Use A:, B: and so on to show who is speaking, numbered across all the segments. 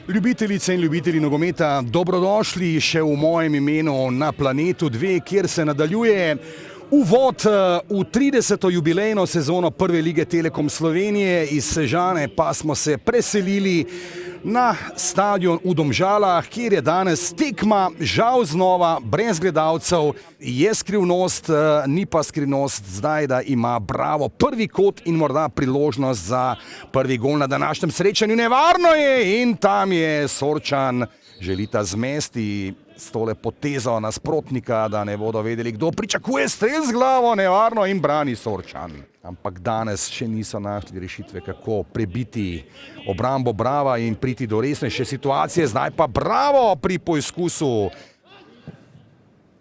A: Ljubitelice in ljubitelji nogometa, dobrodošli še v mojem imenu na Planetu 2, kjer se nadaljuje uvod v 30. jubilejno sezono Prve lige Telekom Slovenije. Iz Sežane pa smo se preselili na stadion v Domžalah, kjer je danes tekma, žal znova, brez gledalcev. Je skrivnost, ni pa skrivnost zdaj, da ima Bravo prvi kot in morda priložnost za prvi gol na današnjem srečanju. Nevarno je in tam je Sorčan, želita zmesti s tole potezo nasprotnika, da ne bodo vedeli, kdo pričakuje strel z glavo, nevarno in brani Sorčan. Ampak danes še niso našli rešitve, kako prebiti obrambo Brava in priti do resnejše situacije. Zdaj pa Bravo pri poizkusu.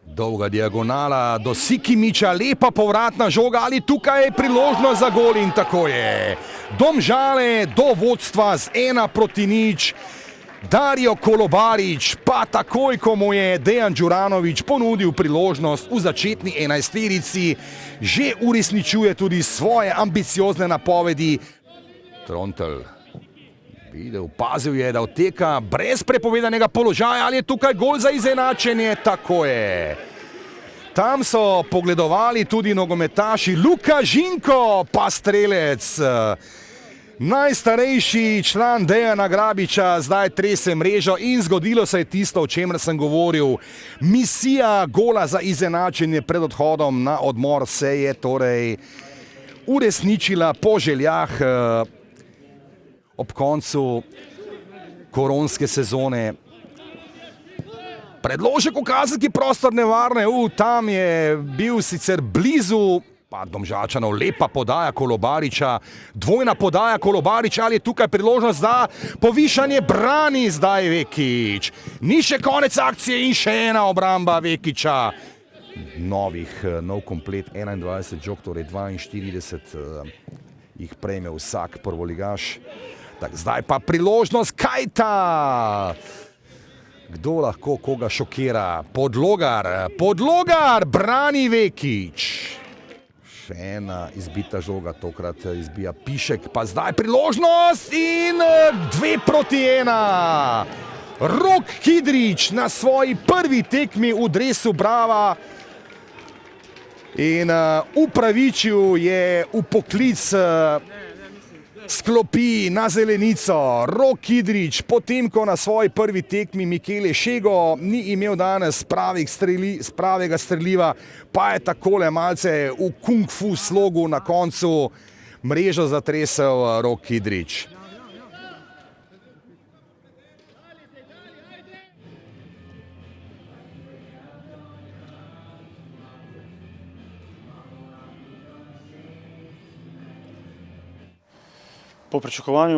A: Dolga diagonala do Sikimića, lepa povratna žoga, ali tukaj je priložnost za gol in tako je. Domžale do vodstva z 1-0. Dario Kolobarić pa takoj, ko mu je Dejan Đuranović ponudil priložnost v začetni 11-terici, že uresničuje tudi svoje ambiciozne napovedi. Trontelj videl, pazil je, da odteka brez prepovedanega položaja, ali je tukaj gol za izenačenje, tako je. Tam so pogledovali tudi nogometaši. Luka Žinko pa strelec. Najstarejši član Dejana Grabiča zdaj trese mrežo in zgodilo se je tisto, o čemer sem govoril. Misija gola za izenačenje pred odhodom na odmor se je torej uresničila po željah ob koncu koronske sezone. Predložek v kazenski prostor, nevarne, tam je bil sicer blizu, pa Domžalčanov, lepa podaja Kolobarića, dvojna podaja Kolobarića, ali je tukaj priložnost za povišanje, brani zdaj Vekić. Ni še konec akcije in še ena obramba Vekića. Nov komplet, 21 žog, torej 42 jih prejme vsak prvoligaš. Tak, zdaj pa priložnost Kajta. Kdo lahko koga šokira? Podlogar, brani Vekić. Še ena izbita žoga, tokrat izbija Pišek, pa zdaj priložnost in 2-1. Rok Kidrič na svoji prvi tekmi v dresu Brava in upravičil je vpoklic sklopi na zelenico. Rok Kidrič, potem ko na svoji prvi tekmi Mikele Šego ni imel danes pravega streliva, pa je takole malce v kung fu slogu na koncu mrežo zatresel Rok Kidrič.
B: Po pričakovanju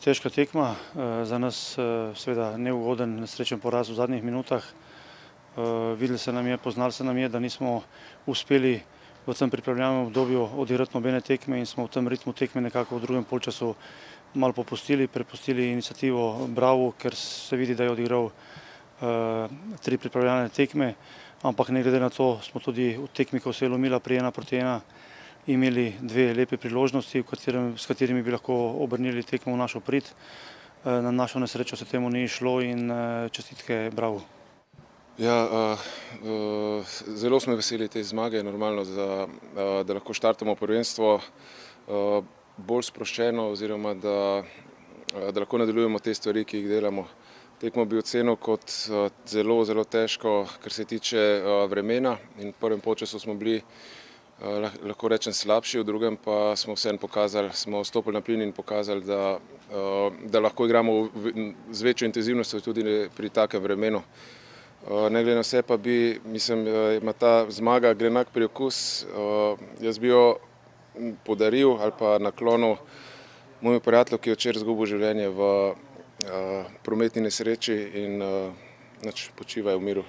B: težka tekma, za nas seveda neugoden, nesrečen poraz v zadnjih minutah. Videli se nam je, poznali se nam je, da nismo uspeli v tem pripravljalnem obdobju odigrati nobene tekme in smo v tem ritmu tekme nekako v drugem polčasu malo popustili, prepustili inicijativo Bravu, ker se vidi, da je odigral 3 pripravljalne tekme, ampak ne glede na to smo tudi v tekmi, ko se je lomila pri 1-1, imeli 2 lepe priložnosti, s katerimi bi lahko obrnili tekmo v našo prid. Na našo nesrečo se temu ni šlo in čestitke Bravo.
C: Ja, zelo smo veseli te zmage, normalno, da lahko štartamo prvenstvo bolj sproščeno oziroma da lahko nadaljujemo te stvari, ki jih delamo. Tekmo bi ocenil kot zelo težko, kar se tiče vremena, in v prvem polčasu smo bili lahko rečem slabši, v drugem pa smo vseeno pokazali, smo stopili na plin in pokazali, da lahko igramo z večjo intenzivnostjo tudi pri takem vremenu. Ne glede na vse pa mislim, ima ta zmaga grenak priokus. Jaz bi jo podaril ali pa naklonil mojemu prijatelju, ki je včeraj izgubil življenje v prometni nesreči in počivaj v miru.